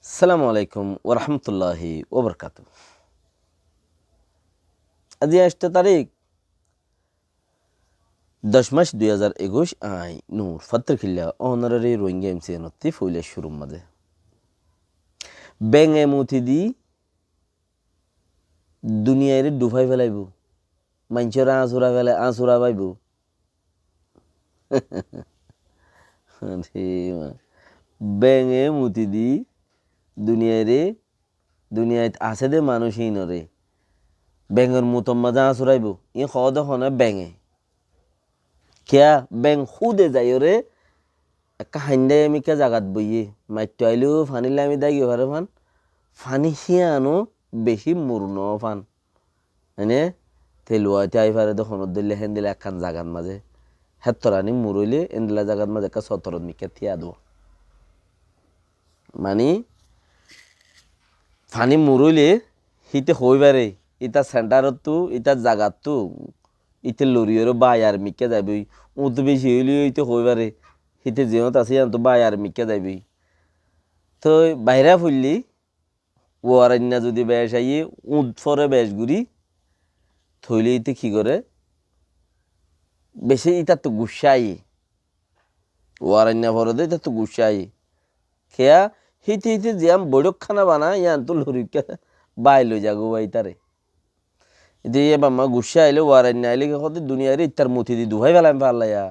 আসসালামু আলাইকুম ওরহমতুল্লাহি ওবরকাত। আজি 8 তারিখ 10 মাস 2021 আই নূর ফত্রখিল্লা অনারারি রোহিঙ্গা এমসিএনতি ফুইলে শুরুর মাঝে বেঙে মুথি দি দুনিয়ারে ডুবাই ফেলাইব, মানুষের আঁচুরা পাইব। বেঙে মুথি দি দুনিয়ায় আছে দে মানুষই নরে ব্যাঙের মুতম মাঝে আঁচুরাইব ই খদ হনে ব্যাঙে কেয়া ব্যাং খুদে যাই রে একটা হাইন্দাই আমি কে জাগাত বইয়ে মাইটো আইলেও ফানিলে আমি দাগি পারে ফানি সিয়ানো বেশি মূর্ণ ফান হয়নে তেলুয়াতে আই পারে দোকানত দিলে হেন দিলে একখান জাগার মাঝে হেতরানি মুরইলে এনদিলা জাগার মাঝে একটা সতরত মিকে থিয়া দো মানে ফানি মুরইলে হিতে হইবারে ইটা সেন্টারত তো ইটা জাগাত তো ইতে লরিয়েরও বাই আর মিকে যাবি উঁত বেশি হইলেও ইতে হইবারে হিতে জিওত আছে তো বাই আর মিকে যাবি তো বাইরা ফুললি ওয়ারান্না যদি বেশ আইয়ে উঁত ফরে বেশ ঘুরি থইলে ইতে কি করে বেশি ইটা তো গুসাই ওয়ারান্না ফরে দে ইটা তো গুসাই খেয়া হিতে হিতে জিয়াম বৈঠক খানা বানা ইয়ান তো লরিকে বাই লই যাগো বাই তারে দিয়ে বাম্মা গুসা আইলে ওয়ারান্না আইলে কত দুনিয়ারে ইত্যার মুথি দি দুভাই ফেলাম পারলাইয়া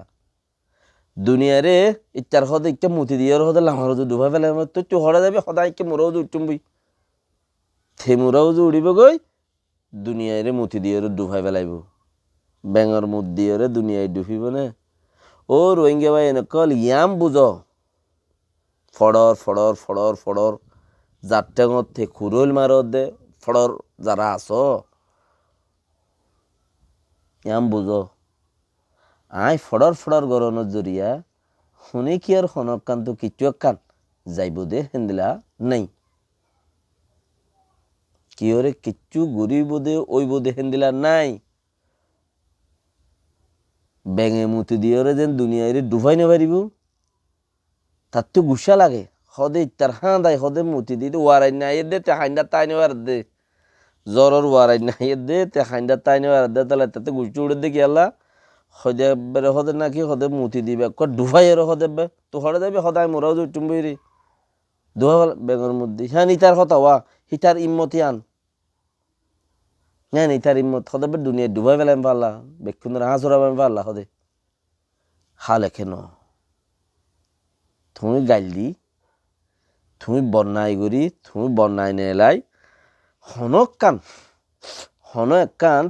দুনিয়ারে ইত্যার হদে ইত্যা মুতি দিয়ে হদে লামার হদে ডুবা ফেলে তো তুই হরা যাবি সদায় ইকে মোরাও যে উঠুম বই থে মোরাও যে উড়িব গই দুনিয়ারে মুতি দিয়ে ডুবাই ফেলাইব ব্যাঙর মুত দিয়ে দুনিয়ায় ডুবিব না ও রোহিঙ্গা ভাই এনেকল ইয়াম বুঝ ফড়র ফড়র ফড়র ফড়র যার টেঙত থে খুরল মারত দে ফড়র যারা আস ইয়াম বুঝ আই ফড়র ফড়র গরনের জরিয়া শুনে কি আর হনকান তো কিচ্ছু কান যাইব দে হেন্দিলা নাই কি ওরে কিচ্ছু গরিব দে ওই বোধে হেন্দিলা নাই ব্যাঙে মুতি দিয়ে যেন দুনিয়ারে ডুবাই না পারিব তার তো গুসা লাগে হদে ইত্যার হাঁ দায় হদে মুতি দিয়ে ওয়ারাই নাই দে তে হাইন্দা তাই নেওয়ার দে জ্বরের ওয়ারাই নাই দে তে হাইন্দা তাই নেওয়ার দে তাহলে তাতে গুষ্টি উড়ে দেখি আল্লাহ হদে বেড়ে হদে নাকি হদে মুতি দিবে ডুবাই এর হদে বে তো হরে যাবে হদায় মোরাও যে টুম্বই রে দুয়া বেঙর মধ্যে হ্যাঁ নিতার কথা ওয়া হিতার ইম্মতি আন হ্যাঁ নিতার ইম্মত হদে বে দুনিয়া ডুবাই ফেলাম পারলা বেক্ষুন্দর হাঁ চড়াবাম পারলা হদে হালে কেন তুমি গাইলি তুমি বন্যায় করি তুমি বন্যায় নেলাই হনক কান হন এক কান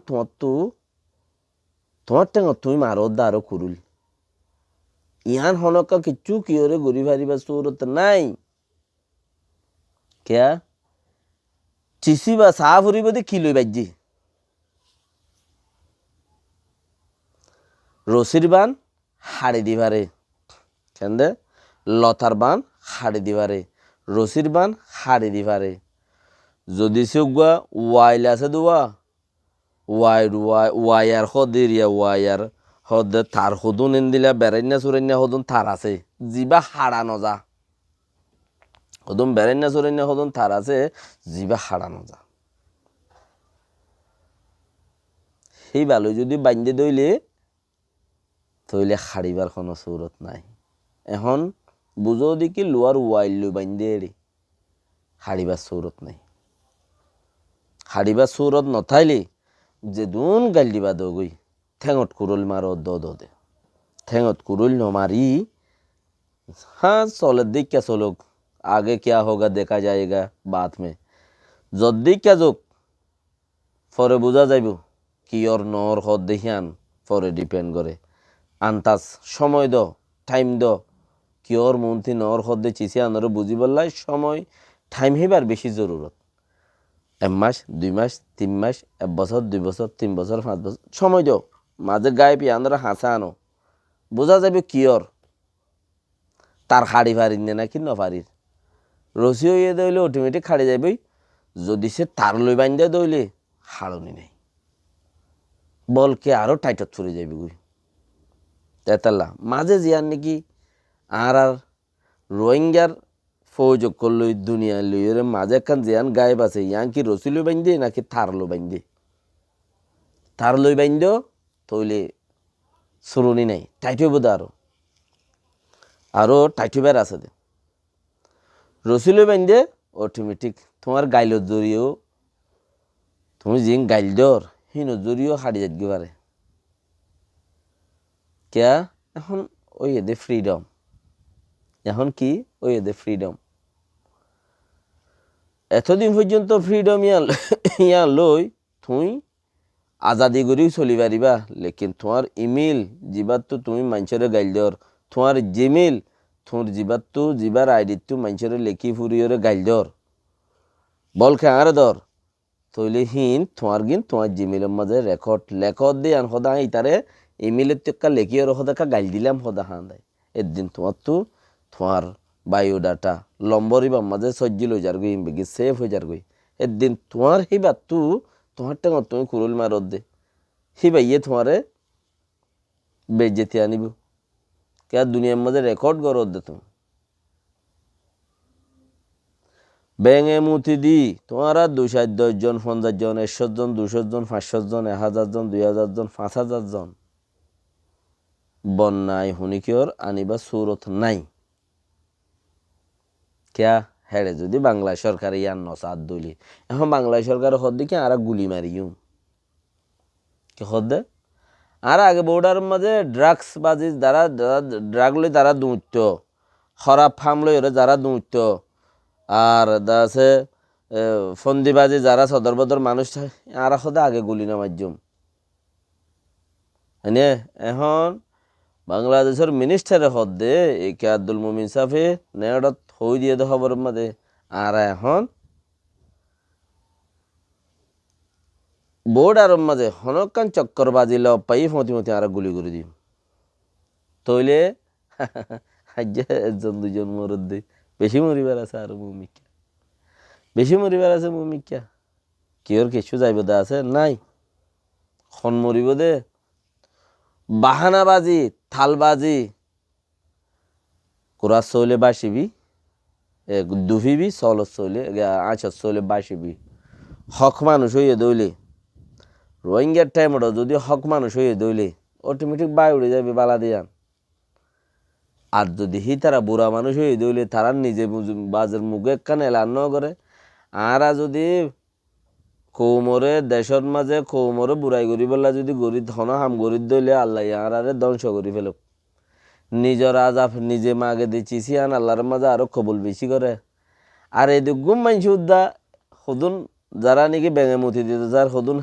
তোমার টেঙ তুমি মারো দারো কুরুল ইয়ান হনকা কিচ্ছু কি ওরে গরি ভারিবা সুরত নাই কেয়া চিসি বা সাহ ফুরিব দে কি লই বাজ্যি রশির বান হাড়ি দিবারে কেন্দে লতার বান হাড়ি দিবারে রশির বান হাড়ি দিবারে যদি সেগুয়া ওয়াইল আছে দোয়া ওয়াইয়ার হদিরিয়া ওয়াইয়ার হদে তার হদুন এনদিলা বেড়াইনা সুরাইনা হদুন তার আছে জিবা হাড়া নজা হদুন বেড়াইনা সুরাইনা হদুন তার আছে জিবা হাড়া নজা সেই ভালো যদি বান্ধে দইলে তইলে হাড়িবার কোনো সুরত নাই এখন বুঝো দেখি লোয়ার ওয়াইল লই বান্ধে এড়ি হাড়িবার সুরত নাই হাড়িবার সুরত নথাইলে যে দুন গাল দিবা দগই ঠেঙত কুরুল মারো দে ঠেঙত কুরুল নমারি हाँ चौलत दिख क्या चलो आगे क्या होगा देखा जाएगा बाद में যদি क्या যোগ পরে বোঝা যাইব কি ওর নর হদ দেখিয়ান পরে ডিপেন্ড করে আন্তাজ সময় দ টাইম দ কি ওর মন্থি নর হদ দে চিসি আনরে বুঝি বললাই সময় টাইম হেবার বেশি জরুরত 1 মাস 2 মাস 3 মাস 1 বছর 2 বছর 3 বছর 5 বছর সময় দাও মাঝে গায়ে পিয়ে আনরা হাসা আনো বোঝা যাবে কি ওর তার হাড়ি ফাড়ি নে নাকি নফারির রসি হইয়ে দইলে অটোমেটিক খাড়ি যাবে যদি সে তার লই বান্ধে দইলে হাড়নি নেই বলকে আরও টাইটত ফুরে যাবে গুই তেতাল্লা মাঝে জিয়ার নাকি আর রোহিঙ্গার ফৌজ করলই দুনিয়া লইরে মাঝে একখান জিয়ান গায়েব আছে ইয়ান কি রসিলই বাইন্দে নাকি থারলো বাইন্দে থার লই বাইন্দ তৈলে সুরুনি নাই টাইট বোধ আরও টাইট বের আছে দে রসিলই বাইন্দে অটোমেটিক তোমার গাইলত জড়িয়েও তুমি জিং গাইল দর হিন জড়িয়েও হারিয়ে যাইতে পারে কেয়া এখন ওই এদের ফ্রিডম এখন কি ওই এদের ফ্রিডম এতদিন পর্যন্ত ফ্রিডম ইয়া লই তুই আজাদি করেও চলি পারিবা লেকিন তোমার ইমেল যিবার তো তুমি মানুষের গাইল দর তোমার জিমেল তোমার যিবার তো যিবার আইডি তো মানুষের লেখি ফুরিয়রে গাইল দর বল খেয়ার দর তৈলে হিন তোমার গিন তোমার জিমেলের মাঝে রেকর্ড দিয়ে আন সদা ইতারে ইমেলের তো একটা লেখি আর সদা গাইল দিলাম সদা হান দেয় একদিন তোমার তো তোমার বায়োডাটা লম্বরিবার মাঝে সজ্জি লই যার গই বেগি সেভ হয়ে যার গই একদিন তোমার হিবার তো তোমার টাঙর তুমি কুরুল মারত দে হিবা ইয়ে তোমারে বেজ্জেতি আনিব কে দুনিয়ার মাঝে রেকর্ড করত দে তুমি ব্যাঙে মুতি দি তোমার 210 জন 50 জন 100 জন 200 জন 500 জন 1000 জন 2000 জন 5000 জন বন্যায় হুনিকিওর আনিবা সুরত নাই কেয়া হেড়ে যদি বাংলা সরকার ইয়ার নসাদ দলি এখন বাংলা সরকার হদ দিকে আর গুলি মারিও কে হদে আর আগে বর্ডার মাঝে ড্রাগস বাজি যারা ড্রাগ লই তারা দুঁত খরাব ফার্ম লই যারা দুঁত আর আছে ফন্দিবাজি যারা সদর বদর মানুষ আর সদা আগে গুলি না মাধ্যম হ্যাঁ এখন বাংলাদেশের মিনিস্টারে হদ দে এ কে আব্দুল মুমিন সাফি নেড়ত হই দিয়ে দে খবরের মাঝে আর এখন বর্ডারের মাঝে হনকান চক্কর বাজিল পাই ফতি আর গুলি করে দিম তৈলে একজন দুজন মরদ দে বেশি মরিবার আছে আর মুমিকা বেশি মরিবার আছে মুমিকা কিওর কিছু যাইব দে আছে নাই খন মরিব দে বাহানাবাজি থালবাজি কুরাস চলে বাসিবি দুফিবি চলত চলে আঁচত চলে বাসিবি হক মানুষ হইয়ে দইলে রোহিঙ্গার টাইমটা যদি হক মানুষ হইয়ে দইলে অটোমেটিক বাই উড়ে যাবে বালা দিয়ান আর যদি তারা বুড়া মানুষ হয়ে দইলে তারা নিজে বাজের মুখে একখান এলান ন করে আরা যদি কৌমরে দেশের মাঝে কৌমরে বুড়াই করি বললা যদি গরি ধন হাম গরি দইলে আল্লাহ আরে ধ্বংস করি ফেল নিজের আজাব নিজে মাগে দিচ্ছি আন আল্লাহর মাঝে আরো কবুল বেশি করে আর এই গুম মানসি উদ্দা সদুন যারা নাকি বেঙে মুতি দিতে যার সদুন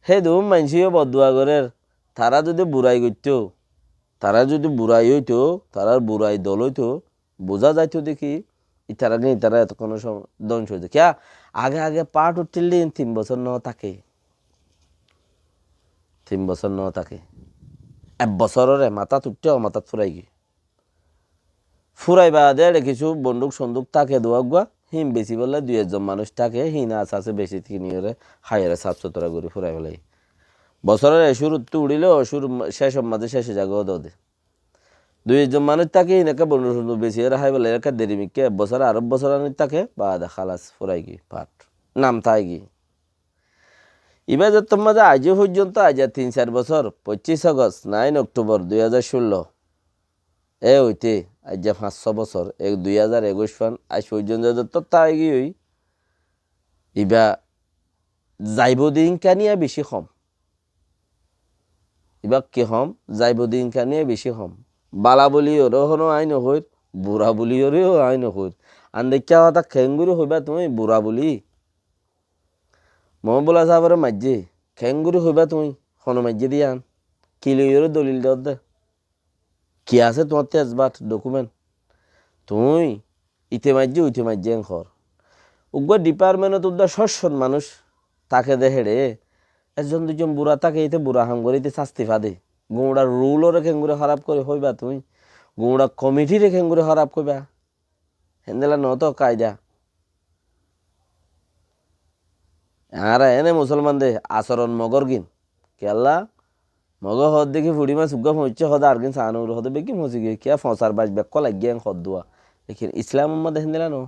সেই দুম মানসিও বদুয়া করে তারা যদি বুড়াই করতো তারা যদি বুড়াই হইতো তারার বুড়াই দল হইতো বোঝা যাইতো দেখি ইতারা নেই তারা এত কোনো ধ্বংস হইতো কিয়া আগে আগে পাট উঠলে 3 বছর ন থাকে 3 বছর ন থাকে 1 বছরের মাথা তুটতে মাথা ফুরাইবা দেড় কিছু বন্দুক সন্দুক থাকে দোয়াগুয়া হিম বেশি বললে 2-1 মানুষ থাকে হিনা আছে বেশি কিনিয়ে হাইয়ারে 700 করে ফুরাই ফেলাই বছরের শুরু তো উড়িলেও শুরু শেষ মাঝে শেষে জায়গাও দে 2-1 মানুষ থাকে হিনাকে বন্ধু সন্ধু বেশি হাই বলে এলাকা দেরি মিকে 1 বছর আর বছর আনি থাকে বা খালাস ফুরাই গি পাট নাম থাই গি এবার যত মাঝে আজও পর্যন্ত আজ 3-4 বছর 25 আগস্ট 9 অক্টোবর 2016 এ হইতে আজ 5-6 বছর 2021 ফান আজ পর্যন্ত যত তাই গি হই ইবা যাইব দিন কানিয়া বেশি কম ইবা কি হম যাইব দিন কানিয়া বেশি কম বালা বলি ওর হনো আইন হইর বুড়া বলি ওরেও আইন হইর আন দেখা কথা খেঙ্গুরি হইবা তুমি বুড়া বলি মহ বলা যাবারে মাঝে খেঙ্গুরি হইবা তুমি হনো মাঝে দিয়ান কিলিয়র দলিল দে কি আছে তোমার তেজবাট ডকুমেন্ট তুই ইতে মাঝে খর উগ্র ডিপার্টমেন্টত উদ্দা সস্যন মানুষ তাকে দেখে রে 1-2 বুড়া তাকে ইতে বুড়া হাম করে ইতে শাস্তি ফাদে গুঁড়া রুলও খেঙ্গুরে খারাপ করে হইবা তুমি গুঁড়া কমিটিরে খেঙ্গুরে খারাপ করবা হেন্দেলা নত কায়দা আর এনে মুসলমান দে আচরণ মগর গিন কেল্লা মগ হদ দেখি ফুড়ি মাছ উগ্গা পৌঁছে হদা আর গিন সানুর হদে বেকি মসি গিয়ে কিয়া ফসার বাজ বেক লাগিয়ে হদ দোয়া লেকিন ইসলাম দেখেন দিলা নো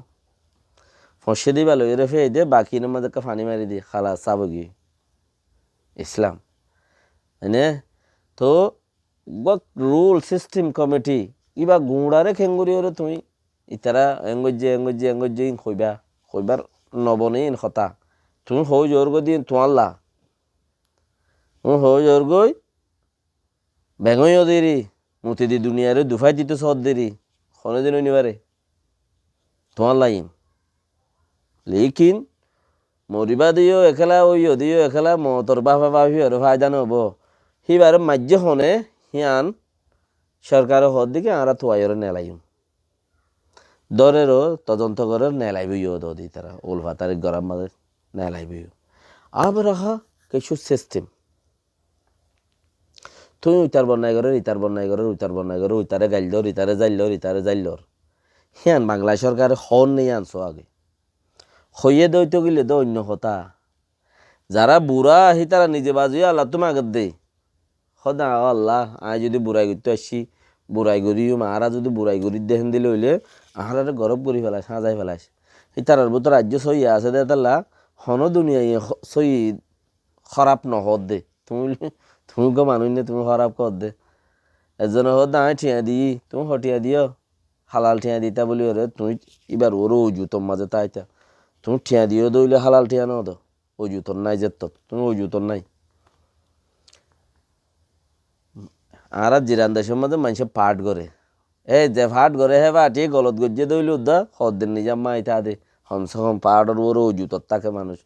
ফসে দিবা লই রে ফে দে বাকি মধ্যে ফানি মারি দি খালা সাবগি ইসলাম এনে তো গক রুল সিস্টেম কমিটি ইবা গুঁড়ারে খেঙ্গুরি ওরে তুমি ইতারা এঙ্গজ্জে কইবার নবনেই কথা তুমি হই জোর গো দিন তোমাল্লা তুমি হই জোর গই বেঙ্গইও দেরি মুতি দি দুনিয়ারে দুফাই দিতে সদ দেরি খনে দিন নিবারে তোমার লাইন লেকিন মরিবা দিও একেলা ওইও দিও একেলা মতর বাফা বাফি আর ফায়দা নব সিবার মাজ্য হনে হিয়ান সরকারের হদ দিকে আরা তোয়াইর নেলাইম দরেরও তদন্ত করে নেলাইবইও দি তারা ওল ফাতার গরম মাঝে নেলাইবইও আব রাখা কিছু সিস্টেম তুই উইতার বন্যায় করে ইতার বন্যায় করে উইতার বন্যায় করে উইতারে গাইলদর ইতারে জাইলর হিয়ান বাংলা সরকার হন নেই আনছো আগে হইয়ে দইতে গেলে তো অন্য কথা যারা বুড়া আহি তারা নিজে বাজুয়ে আল্লাহ তুমি আগত দে সদা আল্লাহ আয় যদি বুড়াই করতে আসছি বুড়াই করিও মারা যদি বুড়াই করি দেখেন দিলে হইলে আহারে গরব করি ফেলাস সাজাই ফেলাস এই তারার মতো রাজ্য সইয়া আছে দে তাল্লা হন দুনিয়ায় সই খারাপ নহদ দে তুমি গো মানুষ নে তুমি খারাপ কর দে এজনে হদ আয় ঠিয়া দিই তুমি হটিয়া দিও হালাল ঠিয়া দিতা বলি ওরে তুই এবার ওরও জুতোর মাঝে তাইতা তুমি ঠিয়া দিও দইলে হালাল ঠিয়া ন দো ওই জুতোর নাই যে তুমি ওই জুতোর নাই আর জিরান দেশের মধ্যে মানুষে পাঠ করে এই যে পাঠ করে হে পাঠি গলত গজ্জে দইল উদ্দা হদ্দের নিজাম মাই তা দে হমসে হম পাহাড়ের ওর অজুতর থাকে মানুষ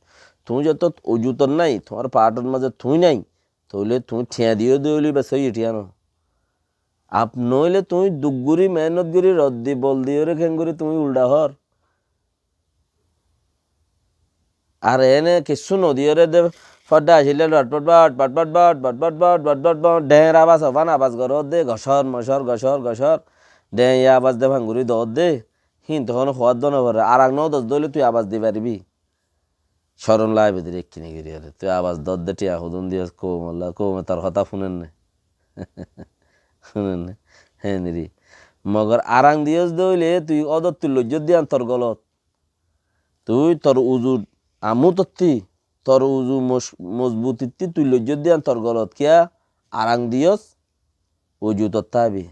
তুমি যত অজুতর নাই তোমার পাহাড়ের মাঝে তুই নাই তাহলে তুমি ঠিয়া দিও দইলি বা সই ঠিয়া ন আপ নইলে তুমি দুগুরি মেহনত গুরি রদ্দি বল দিও রে খেঙ্গুরি তুমি উল্টা হর আর এনে কিছু নদীও রে দে ফড্ডা আসিলে বাট ডের আবাজ হবান আবাজ গর দে ঘসর মশর ঘসর ডে আবাজ দে ভাঙ্গুরি দর দে হিন তখন হওয়ার দন পারে আর আগ দশ দইলে তুই আবাজ দি পারবি স্মরণ লাই বেদির এক্ষিনি গিরি আরে তুই আবাজ দর দে টিয়া হুদুন দিয়ে কৌমে তার কথা শুনেন নে শুনেন নে হ্যাঁ নিরি মগর আরাং দিয়েস দইলে তুই অদর তুই লজ্জত দিয়ান তোর গলত তুই তোর উজু আমু তত্তি তোর উজু মজবুতি তুই লজ্জত দিয়ান তোর গলত কিয়া আরাং দিয়স উজু তত্তাবি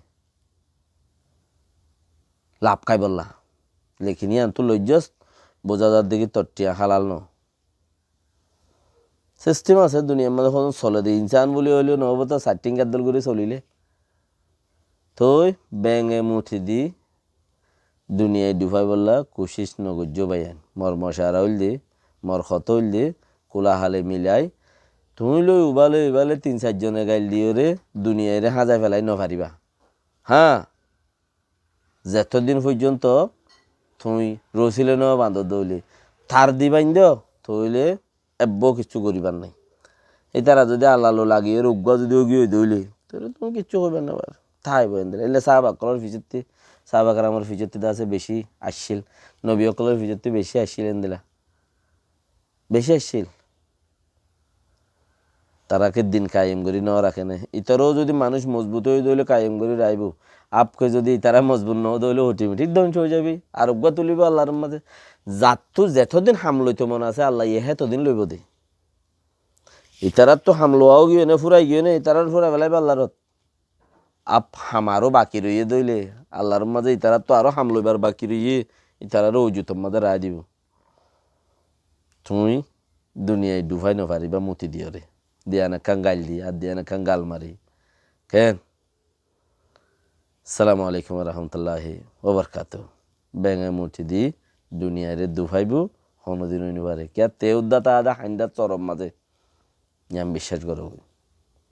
লাভ খাই বললা লেখিনি আন তুই লজ্জস বোঝা যার দেখি তট্টিয়া হালাল ন সিস্টেম আছে দুনিয়ার মধ্যে এখন চলে দে ইনসান বলি হইলেও নহব তো সাইটিং গাদ্দল করে চলিলে তুই ব্যাঙে মুঠি দি দুনিয়ায় ডুবাই বললা কোশিস নগর্য বাইয়ান মর মশারা হইল দি মর ক্ষত হইল দি কোলাহালে মিলাই তুমি লই উবালে 3-4 জনে গাইল দিও রে দুনিয়ায় রে হাজাই ফেলাই নপারিবা হ্যাঁ যতদিন পর্যন্ত তুমি রসিলে ন বান্ধব দইলে থার দিবাইন দিও তইলে এব্ব কিছু করিবার নাই এই তারা যদি আল্লাহ লাগিয়ে রোগ্য যদি গিয়ে দইলে তাহলে তুমি কিচ্ছু করবে না বার থাই বইন এলে সাহাবাকলর ফিজতি সাহাবাকার আমার ফিজতিতে আছে বেশি আসছিল নবী অকলের ফিজতি বেশি আসছিলেন দিলা বেশি আসছিল তারাকে দিন কায়েম করি ন রাখে না ইতারও যদি মানুষ মজবুত হয়ে দইলে কায়েম করি রাইব আপকে যদি তারা মজবুত ন দইলে অটোমেটিক ধ্বংস হয়ে যাবি আরোগ্য তুলিব আল্লাহর মাঝে জাতটো যেতদিন হাম লইতে মন আছে আল্লাহ ইহে তদিন লইব দে ইতারার তো হাম লোয়াও গিয়ে নে ফুরাই গিয়ে নে ইতারার ফুরাই বেলাইব আল্লাহরত আপ হামারও বাকি রইয়ে দইলে আল্লাহর মাঝে ইতারার তো আরো হাম লইবার বাকি রইয়ে ইতারারও অজুতর মাঝে রায় দিব তুমি দুনিয়ায় ডুবাই নপারিবা মতি দিও রে দিয়া না কাং গাইল দি আর দিয়া না কাং গাল মারি কেন আসসালামু আলাইকুম রহমতুল্লাহি ওবরকাতুহু ব্যাঙে মুঠি দি দুনিয়ায় রে দুভাইব হনদিন হইনবারে কে তে উদ্দাতা আদা হাইন্দা চরম মাঝে আমি বিশ্বাস করব